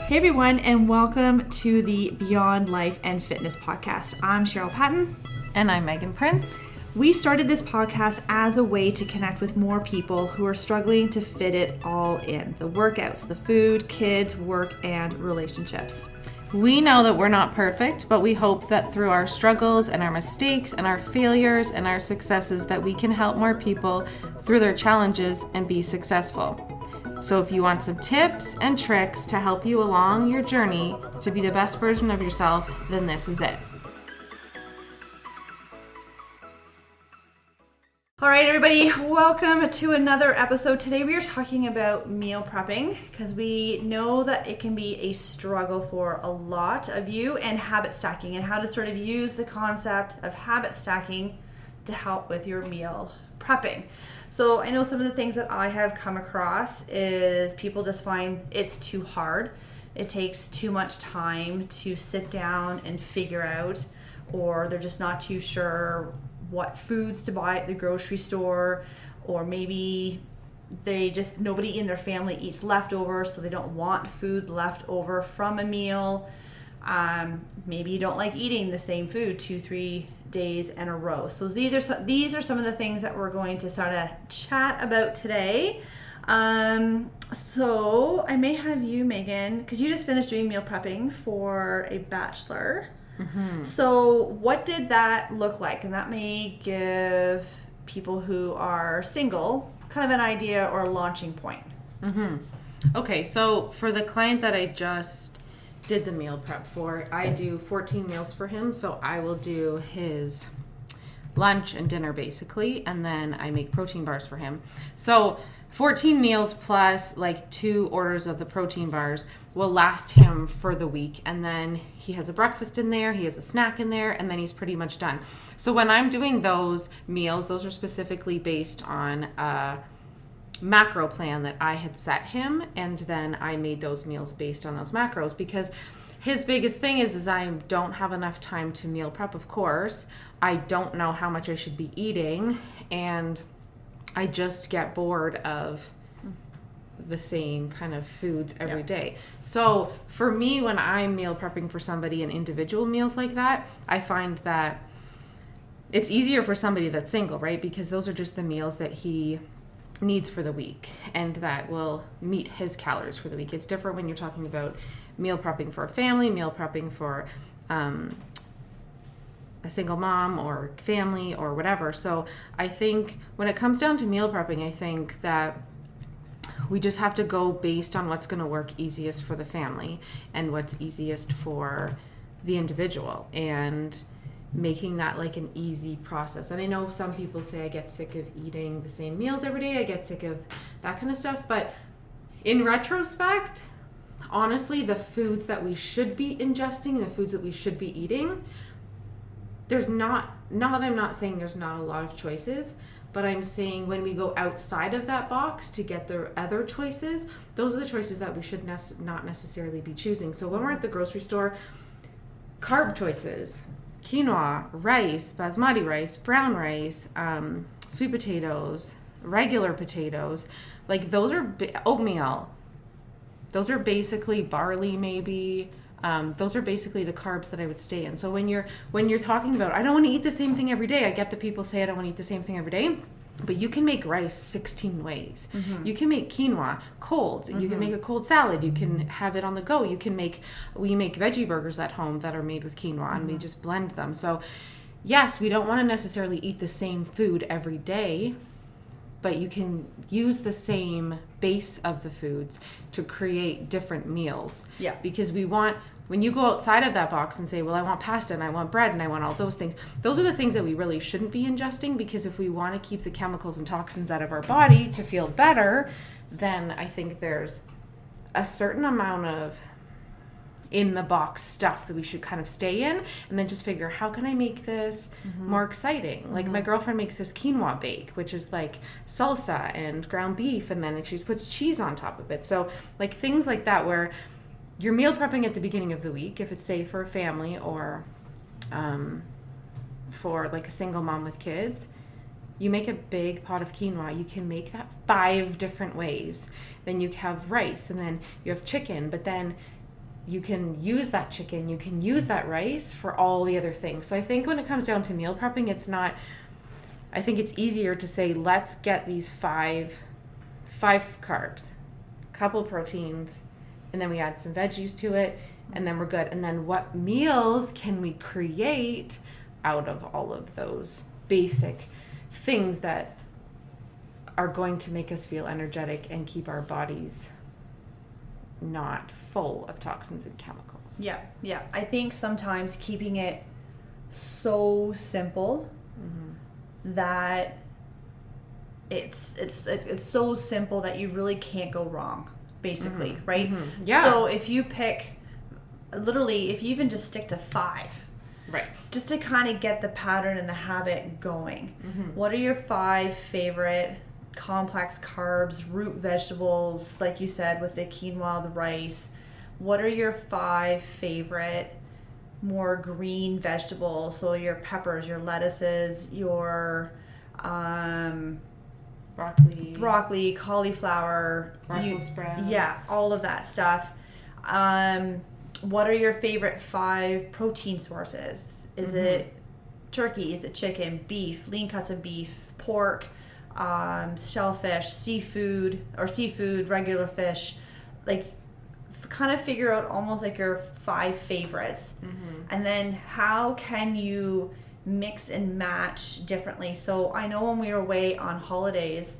Hey everyone, and welcome to the Beyond Life and Fitness podcast. I'm Cheryl Patton. And I'm Meaghan Prince. We started this podcast as a way to connect with more people who are struggling to fit it all in. The workouts, the food, kids, work, and relationships. We know that we're not perfect, but we hope that through our struggles and our mistakes and our failures and our successes that we can help more people through their challenges and be successful. So if you want some tips and tricks to help you along your journey to be the best version of yourself, then this is it. All right, everybody, welcome to another episode. Today we are talking about meal prepping because we know that it can be a struggle for a lot of you, and habit stacking, and how to sort of use the concept of habit stacking to help with your meal prepping. So I know some of the things that I have come across is people just find it's too hard. It takes too much time to sit down and figure out, or they're just not too sure what foods to buy at the grocery store, or maybe nobody in their family eats leftovers, so they don't want food left over from a meal. Maybe you don't like eating the same food 2-3 days in a row. So these are some of the things that we're going to sort of chat about today. So I may have you, Meaghan, because you just finished doing meal prepping for a bachelor. Mm-hmm. So what did that look like? And that may give people who are single kind of an idea or a launching point. Mm-hmm. Okay, so for the client that I just did the meal prep for, I do 14 meals for him. So I will do his lunch and dinner basically, and then I make protein bars for him. So 14 meals plus like 2 orders of the protein bars will last him for the week, and then he has a breakfast in there, he has a snack in there, and then he's pretty much done. So when I'm doing those meals, those are specifically based on a macro plan that I had set him, and then I made those meals based on those macros, because his biggest thing is I don't have enough time to meal prep, of course. I don't know how much I should be eating, and I just get bored of the same kind of foods every day. So for me, when I'm meal prepping for somebody in individual meals like that, I find that it's easier for somebody that's single, right? Because those are just the meals that he needs for the week and that will meet his calories for the week. It's different when you're talking about meal prepping for a family, meal prepping for a single mom or family or whatever. So I think when it comes down to meal prepping, I think that we just have to go based on what's going to work easiest for the family and what's easiest for the individual, and making that like an easy process. And I know some people say I get sick of eating the same meals every day, I get sick of that kind of stuff, but in retrospect, honestly, the foods that we should be ingesting, the foods that we should be eating, there's not that I'm not saying there's not a lot of choices, but I'm saying when we go outside of that box to get the other choices, those are the choices that we should not necessarily be choosing. So when we're at the grocery store, carb choices, quinoa, rice, basmati rice, brown rice, sweet potatoes, regular potatoes, like those are oatmeal. Those are basically barley maybe. Those are basically the carbs that I would stay in. So when you're talking about, I don't want to eat the same thing every day. I get that people say I don't want to eat the same thing every day, but you can make rice 16 ways. Mm-hmm. You can make quinoa cold. Mm-hmm. You can make a cold salad. You can have it on the go. We make veggie burgers at home that are made with quinoa, mm-hmm. and we just blend them. So yes, we don't want to necessarily eat the same food every day, but you can use the same base of the foods to create different meals. Yeah. Because when you go outside of that box and say, well, I want pasta and I want bread and I want all those things, those are the things that we really shouldn't be ingesting, because if we want to keep the chemicals and toxins out of our body to feel better, then I think there's a certain amount of in the box stuff that we should kind of stay in, and then just figure, how can I make this more exciting? Like my girlfriend makes this quinoa bake, which is like salsa and ground beef, and then she puts cheese on top of it. So like things like that, where you're meal prepping at the beginning of the week, if it's say for a family or for like a single mom with kids, you make a big pot of quinoa. You can make that 5 different ways. Then you have rice, and then you have chicken, but then you can use that chicken, you can use that rice for all the other things. So I think when it comes down to meal prepping, I think it's easier to say, let's get these five carbs, couple proteins, and then we add some veggies to it, and then we're good. And then what meals can we create out of all of those basic things that are going to make us feel energetic and keep our bodies not full of toxins and chemicals. Yeah. I think sometimes keeping it so simple that it's so simple that you really can't go wrong, basically, right? Yeah. So if you pick, literally, if you even just stick to 5, right, just to kind of get the pattern and the habit going. What are your 5 favorite complex carbs, root vegetables, like you said, with the quinoa, the rice? What are your 5 favorite more green vegetables? So your peppers, your lettuces, your broccoli, cauliflower, Brussels sprouts. Yeah, all of that stuff. What are your favorite 5 protein sources? Is it turkey? Is it chicken, beef, lean cuts of beef, pork, shellfish, seafood, regular fish? Like, kind of figure out almost like your 5 favorites. And then how can you mix and match differently? So I know when we were away on holidays,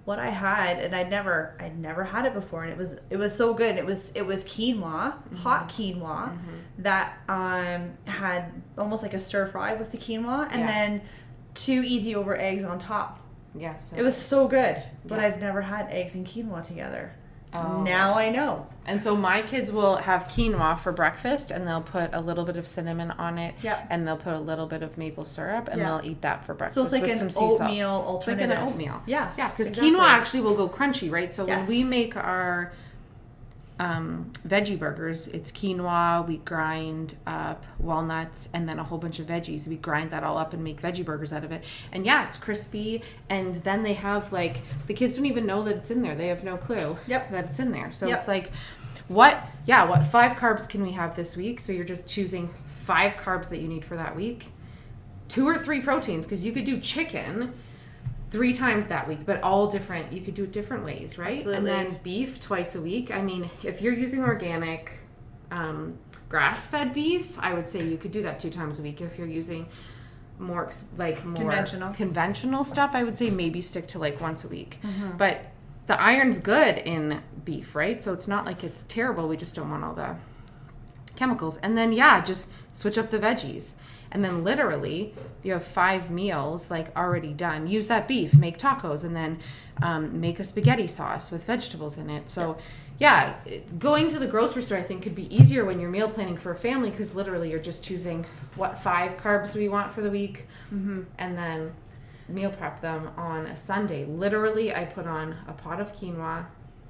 what I had, and I'd never had it before, and it was so good. It was quinoa, hot quinoa, that had almost like a stir fry with the quinoa, and then 2 easy over eggs on top. Yes. It was so good, but I've never had eggs and quinoa together. Oh. Now I know. And so my kids will have quinoa for breakfast, and they'll put a little bit of cinnamon on it, and they'll put a little bit of maple syrup, and they'll eat that for breakfast. So it's like with an some sea salt. oatmeal alternative. It's like an oatmeal. Yeah. Yeah, because exactly. quinoa actually will go crunchy, right? So when we make our veggie burgers, it's quinoa, we grind up walnuts, and then a whole bunch of veggies. We grind that all up and make veggie burgers out of it. And yeah, it's crispy, and then they have, like, the kids don't even know that it's in there. They have no clue that it's in there. So it's like, what 5 carbs can we have this week? So you're just choosing 5 carbs that you need for that week. 2 or 3 proteins, because you could do chicken 3 times that week, but all different. You could do it different ways, right? Absolutely. And then beef twice a week. I mean, if you're using organic grass-fed beef, I would say you could do that 2 times a week. If you're using more conventional stuff, I would say maybe stick to like once a week. But the iron's good in beef, right? So it's not like it's terrible. We just don't want all the chemicals. And then just switch up the veggies. And then literally, if you have 5 meals like already done, use that beef, make tacos, and then make a spaghetti sauce with vegetables in it. So going to the grocery store, I think, could be easier when you're meal planning for a family, because literally you're just choosing what 5 carbs we want for the week, and then meal prep them on a Sunday. Literally, I put on a pot of quinoa,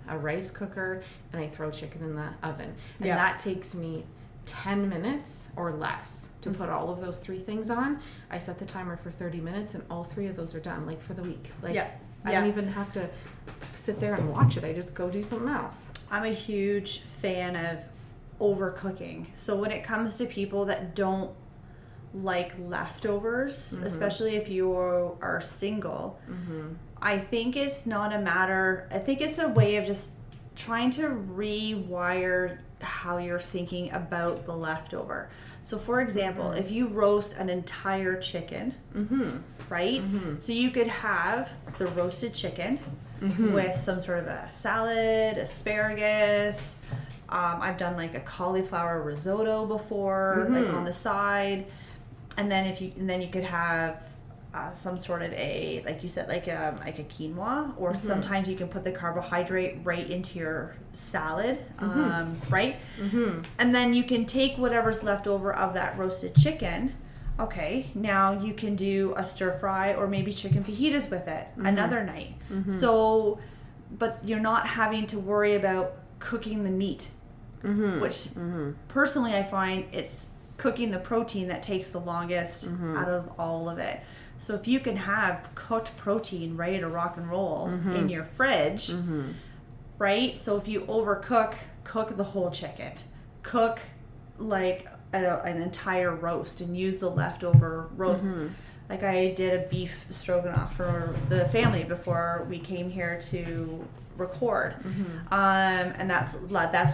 a rice cooker, and I throw chicken in the oven. And that takes me 10 minutes or less to put all of those 3 things on. I set the timer for 30 minutes, and all 3 of those are done, like, for the week. Like, I don't even have to sit there and watch it. I just go do something else. I'm a huge fan of overcooking. So when it comes to people that don't like leftovers, especially if you are single, I think it's not a matter, I think it's a way of just trying to rewire how you're thinking about the leftover. So for example, if you roast an entire chicken, right? So you could have the roasted chicken with some sort of a salad, asparagus. I've done like a cauliflower risotto before, like on the side. And then you could have some sort of a, like you said, like a quinoa, or sometimes you can put the carbohydrate right into your salad, right? And then you can take whatever's left over of that roasted chicken. Okay, now you can do a stir fry or maybe chicken fajitas with it another night. So, but you're not having to worry about cooking the meat, which personally I find it's cooking the protein that takes the longest out of all of it. So if you can have cooked protein ready to rock and roll in your fridge, right? So if you overcook, cook the whole chicken. cook like an entire roast and use the leftover roast. Like I did a beef stroganoff for the family before we came here to record. And that's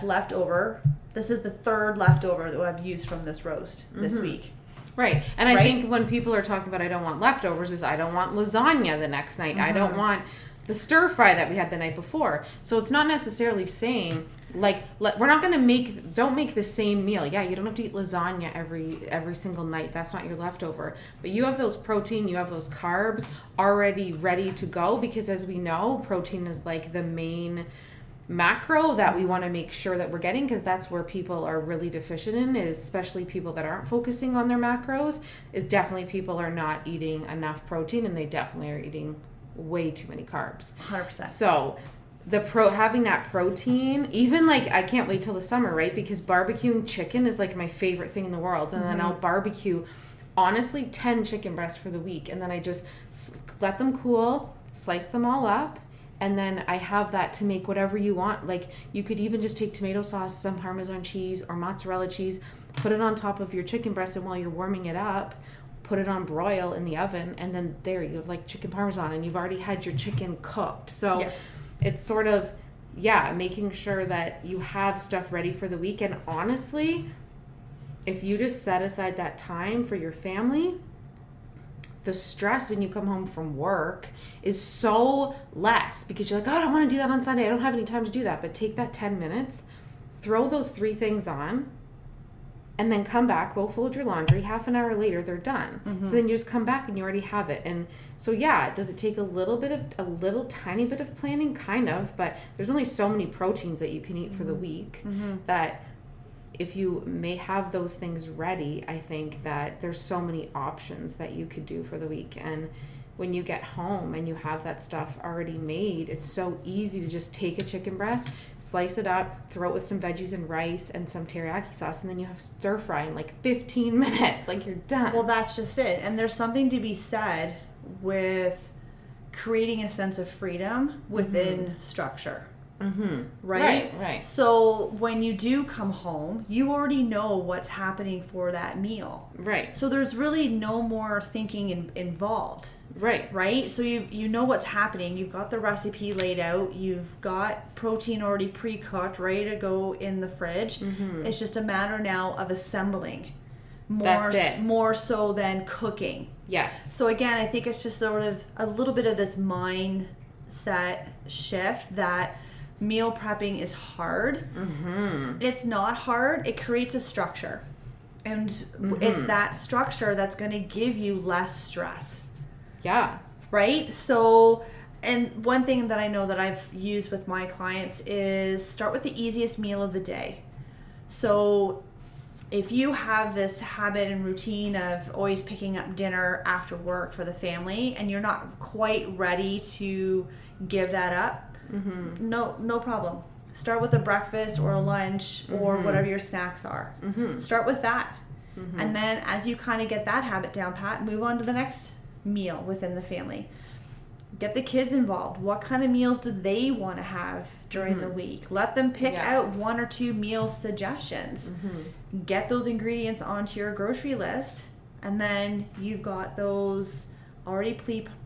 leftover. This is the third leftover that I've used from this roast this week. Right. And I think when people are talking about I don't want leftovers is I don't want lasagna the next night. I don't want the stir fry that we had the night before. So it's not necessarily saying like we're not going to don't make the same meal. Yeah, you don't have to eat lasagna every single night. That's not your leftover. But you have those protein, you have those carbs already ready to go, because as we know, protein is like the main macro that we want to make sure that we're getting, because that's where people are really deficient in, is especially people that aren't focusing on their macros, is definitely people are not eating enough protein, and they definitely are eating way too many carbs. 100%. So having that protein, even like I can't wait till the summer, right? Because barbecuing chicken is like my favorite thing in the world. And then I'll barbecue honestly 10 chicken breasts for the week, and then I just let them cool, slice them all up, and then I have that to make whatever you want. Like you could even just take tomato sauce, some Parmesan cheese or mozzarella cheese, put it on top of your chicken breast, and while you're warming it up, put it on broil in the oven, and then there you have like chicken Parmesan, and you've already had your chicken cooked. So it's sort of, making sure that you have stuff ready for the week. And honestly, if you just set aside that time for your family, the stress when you come home from work is so less, because you're like, oh, I don't want to do that on Sunday. I don't have any time to do that. But take that 10 minutes, throw those 3 things on, and then come back, go fold your laundry. Half an hour later, they're done. So then you just come back and you already have it. And so, does it take a little tiny bit of planning? Kind of, but there's only so many proteins that you can eat for the week that if you may have those things ready, I think that there's so many options that you could do for the week. And when you get home and you have that stuff already made, it's so easy to just take a chicken breast, slice it up, throw it with some veggies and rice and some teriyaki sauce, and then you have stir fry in like 15 minutes. Like you're done. Well, that's just it. And there's something to be said with creating a sense of freedom within structure. Right. So when you do come home, you already know what's happening for that meal. Right. So there's really no more thinking involved. Right. So you know what's happening. You've got the recipe laid out. You've got protein already pre-cooked, ready to go in the fridge. It's just a matter now of assembling. That's it. More so than cooking. Yes. So again, I think it's just sort of a little bit of this mindset shift that meal prepping is hard. It's not hard. It creates a structure. And it's that structure that's going to give you less stress. Yeah. Right? So, and one thing that I know that I've used with my clients is start with the easiest meal of the day. So if you have this habit and routine of always picking up dinner after work for the family and you're not quite ready to give that up, no problem. Start with a breakfast or a lunch or whatever your snacks are. Start with that. And then as you kind of get that habit down pat, move on to the next meal within the family. Get the kids involved. What kind of meals do they want to have during the week? Let them pick out 1 or 2 meal suggestions. Get those ingredients onto your grocery list, and then you've got those already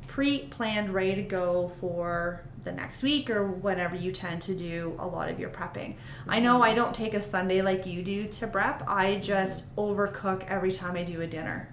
pre-planned, ready to go for the next week or whenever you tend to do a lot of your prepping. I know I don't take a Sunday like you do to prep. I just overcook every time I do a dinner.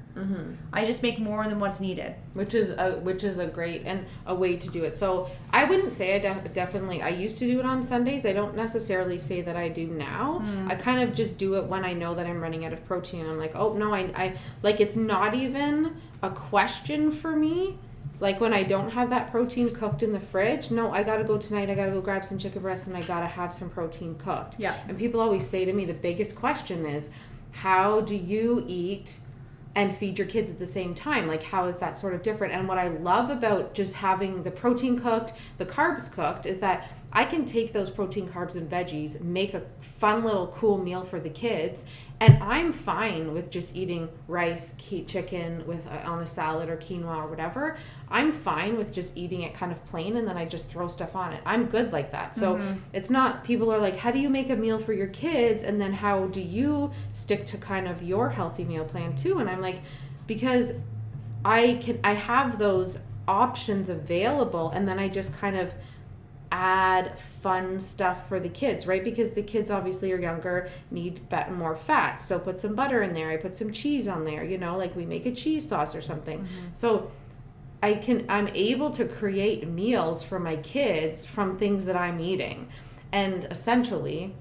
I just make more than what's needed, which is a great and a way to do it. So I wouldn't say I used to do it on Sundays. I don't necessarily say that I do now. I kind of just do it when I know that I'm running out of protein. I'm like, oh no, I like, it's not even a question for me. Like when I don't have that protein cooked in the fridge, no, I gotta go tonight, I gotta go grab some chicken breasts and I gotta have some protein cooked. And people always say to me, the biggest question is, how do you eat and feed your kids at the same time? Like, how is that sort of different? And what I love about just having the protein cooked, the carbs cooked, is that I can take those protein, carbs, and veggies, make a fun little cool meal for the kids, and I'm fine with just eating rice, chicken with on a salad or quinoa or whatever. I'm fine with just eating it kind of plain, and then I just throw stuff on it. I'm good like that. So it's not, people are like, how do you make a meal for your kids, and then how do you stick to kind of your healthy meal plan too? And I'm like, because I have those options available, and then I just kind of add fun stuff for the kids, right? Because the kids obviously are younger, need more fat. So put some butter in there. I put some cheese on there, like we make a cheese sauce or something. So I'm able to create meals for my kids from things that I'm eating. And essentially,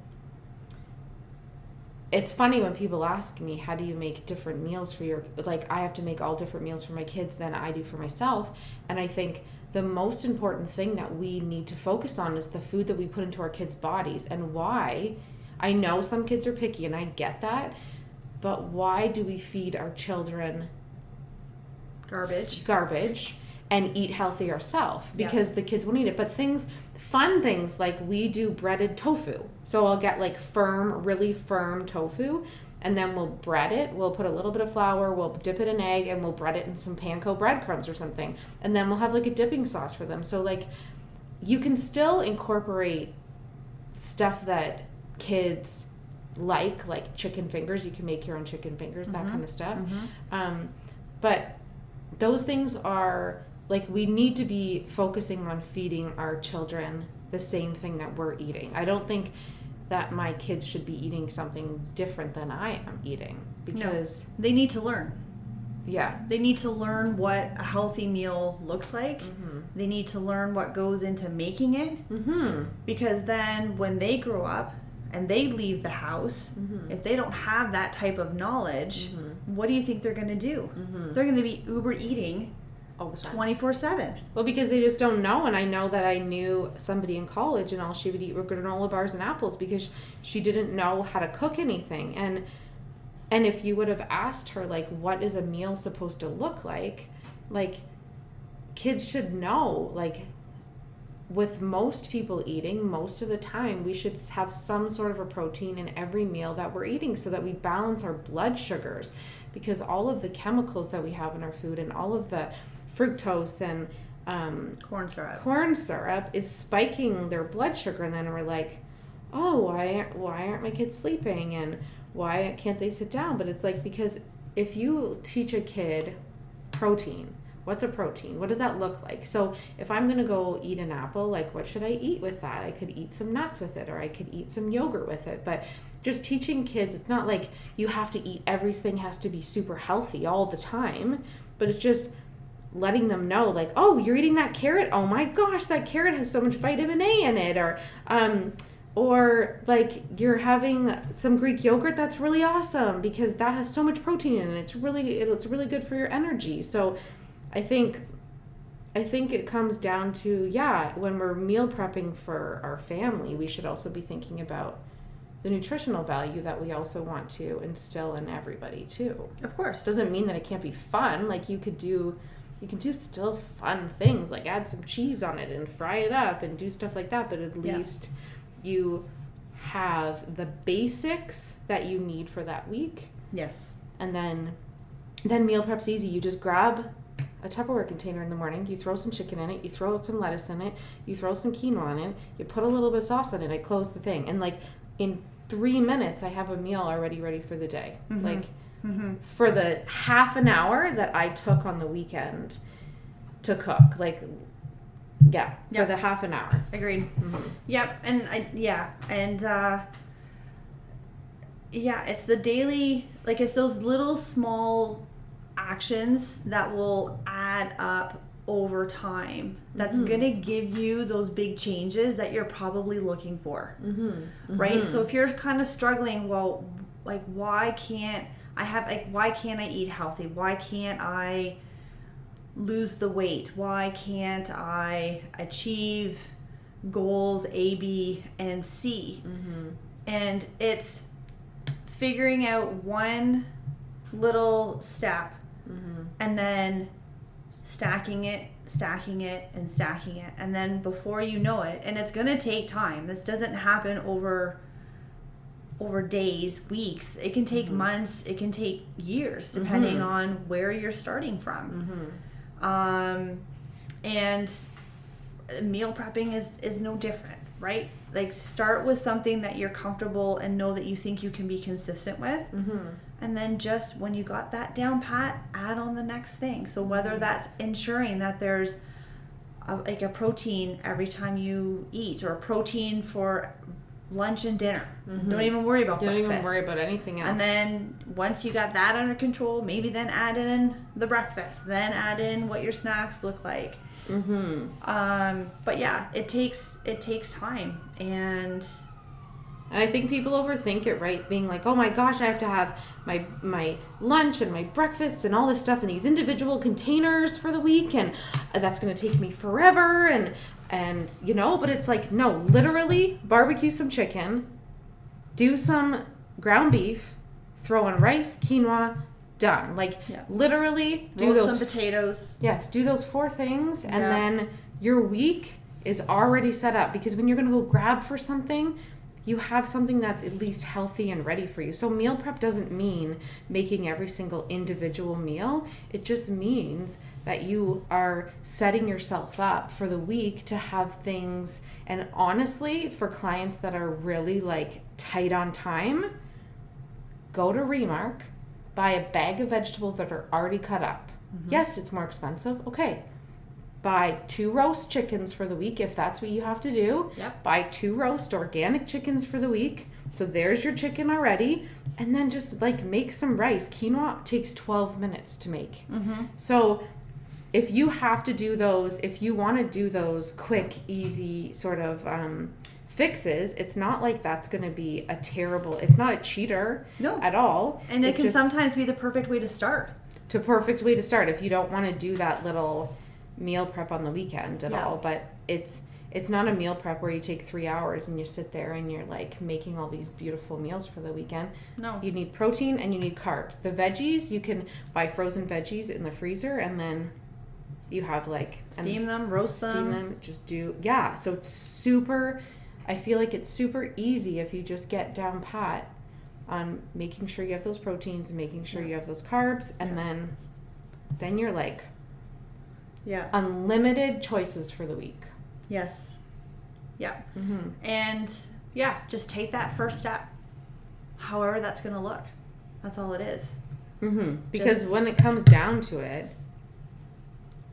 it's funny when people ask me, how do you make different meals for your, like I have to make all different meals for my kids than I do for myself. And I think the most important thing that we need to focus on is the food that we put into our kids' bodies. And why, I know some kids are picky and I get that, but why do we feed our children garbage and eat healthy ourselves? Because the kids won't eat it. But fun things like we do breaded tofu. So I'll get like really firm tofu, and then we'll bread it. We'll put a little bit of flour, we'll dip it in egg, and we'll bread it in some panko breadcrumbs or something. And then we'll have like a dipping sauce for them. So like you can still incorporate stuff that kids like chicken fingers. You can make your own chicken fingers, that kind of stuff. But those things are like, we need to be focusing on feeding our children the same thing that we're eating. I don't think that my kids should be eating something different than I am eating, because they need to learn. Yeah. They need to learn what a healthy meal looks like. They need to learn what goes into making it. Because then when they grow up and they leave the house, if they don't have that type of knowledge, what do you think they're going to do? They're going to be Uber eating all the time, 24/7. Well, because they just don't know. And I know that I knew somebody in college, and all she would eat were granola bars and apples because she didn't know how to cook anything. And if you would have asked her, like, what is a meal supposed to look like kids should know, like, with most people eating, most of the time, we should have some sort of a protein in every meal that we're eating so that we balance our blood sugars, because all of the chemicals that we have in our food and all of the fructose and corn syrup is spiking their blood sugar. And then we're like, oh, why aren't my kids sleeping, and why can't they sit down? But it's like, because if you teach a kid protein, what's a protein? What does that look like? So if I'm going to go eat an apple, like, what should I eat with that? I could eat some nuts with it, or I could eat some yogurt with it. But just teaching kids, it's not like you have to eat, everything has to be super healthy all the time, but it's just letting them know, like, oh, you're eating that carrot? Oh my gosh, that carrot has so much vitamin A in it. Or like, you're having some Greek yogurt, that's really awesome because that has so much protein in it. It's really good for your energy. So I think it comes down to, when we're meal prepping for our family, we should also be thinking about the nutritional value that we also want to instill in everybody too. Of course. Doesn't mean that it can't be fun. Like, you can do still fun things, like add some cheese on it and fry it up and do stuff like that, but at least you have the basics that you need for that week. Yes. And then meal prep's easy. You just grab a Tupperware container in the morning, you throw some chicken in it, you throw some lettuce in it, you throw some quinoa in it, you put a little bit of sauce in it, I close the thing, and like in 3 minutes I have a meal already ready for the day. Like, for the half an hour that I took on the weekend to cook, for the half an hour. Agreed. Yep. And it's the daily, like, it's those little small actions that will add up over time that's gonna give you those big changes that you're probably looking for. Right? So if you're kind of struggling, well, like, why can't I eat healthy? Why can't I lose the weight? Why can't I achieve goals A, B, and C? And it's figuring out one little step and then stacking it, and stacking it. And then before you know it, and it's going to take time. This doesn't happen over days, weeks. It can take months, it can take years, depending on where you're starting from. And meal prepping is no different, right? Like, start with something that you're comfortable and know that you think you can be consistent with. And then just when you got that down pat, add on the next thing. So whether that's ensuring that there's a protein every time you eat, or a protein for lunch and dinner. Don't even worry about breakfast. Don't even worry about anything else. And then once you got that under control, maybe then add in the breakfast. Then add in what your snacks look like. But yeah, it takes time, and I think people overthink it, right? Being like, oh my gosh, I have to have my lunch and my breakfast and all this stuff in these individual containers for the week, and that's going to take me forever, and you know, but it's like, no, literally barbecue some chicken, do some ground beef, throw in rice, quinoa, done. Like, literally do roast those some potatoes. Yes, do those 4 things, and then your week is already set up, because when you're going to go grab for something, you have something that's at least healthy and ready for you. So meal prep doesn't mean making every single individual meal. It just means that you are setting yourself up for the week to have things. And honestly, for clients that are really like tight on time, go to Remark, buy a bag of vegetables that are already cut up. Yes, it's more expensive. Okay. Buy 2 roast chickens for the week, if that's what you have to do. Buy 2 roast organic chickens for the week. So there's your chicken already. And then just like make some rice. Quinoa takes 12 minutes to make. So if you have to do those, if you want to do those quick, easy sort of fixes, it's not like that's going to be it's not a cheater at all. And it can sometimes be the perfect way to start. If you don't want to do that little meal prep on the weekend at all. But it's not a meal prep where you take 3 hours and you sit there and you're like making all these beautiful meals for the weekend. No, you need protein and you need carbs. The veggies, you can buy frozen veggies in the freezer, and then you have like steam them, roast them, just do so it's super, I feel like it's super easy if you just get down pat on making sure you have those proteins and making sure you have those carbs, and then you're like unlimited choices for the week. Yes. Yeah. And just take that first step, however that's going to look. That's all it is. Because when it comes down to it,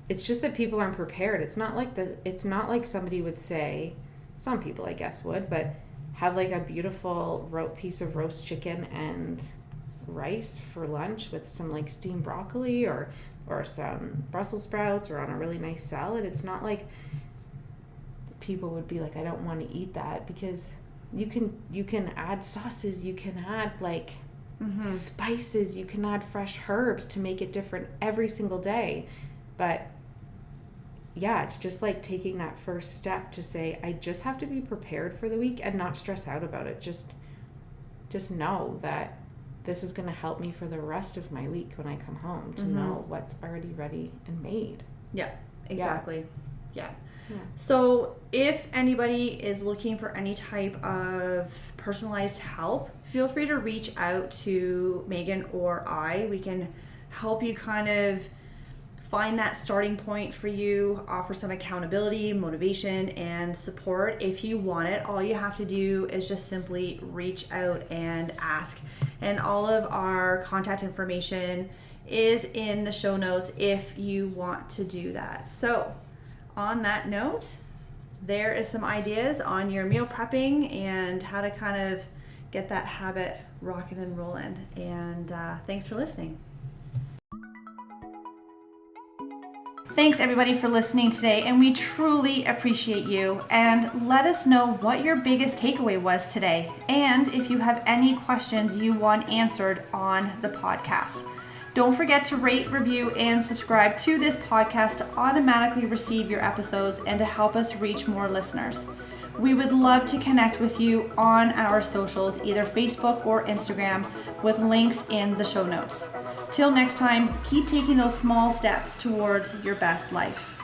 it's just that people aren't prepared. It's not like somebody would say, some people I guess would, but have like a beautiful piece of roast chicken and rice for lunch with some like steamed broccoli or some Brussels sprouts, or on a really nice salad. It's not like people would be like, I don't want to eat that, because you can add sauces, you can add like spices, you can add fresh herbs to make it different every single day. But it's just like taking that first step to say, I just have to be prepared for the week and not stress out about it. Just know that this is going to help me for the rest of my week when I come home, to know what's already ready and made. Yeah, exactly. Yeah. So if anybody is looking for any type of personalized help, feel free to reach out to Meaghan or I. We can help you kind of find that starting point for you, offer some accountability, motivation, and support. If you want it, all you have to do is just simply reach out and ask. And all of our contact information is in the show notes if you want to do that. So on that note, there is some ideas on your meal prepping and how to kind of get that habit rocking and rolling. And thanks for listening. Thanks everybody for listening today, and we truly appreciate you. And let us know what your biggest takeaway was today, and if you have any questions you want answered on the podcast. Don't forget to rate, review, and subscribe to this podcast to automatically receive your episodes and to help us reach more listeners. We would love to connect with you on our socials, either Facebook or Instagram, with links in the show notes. Till next time, keep taking those small steps towards your best life.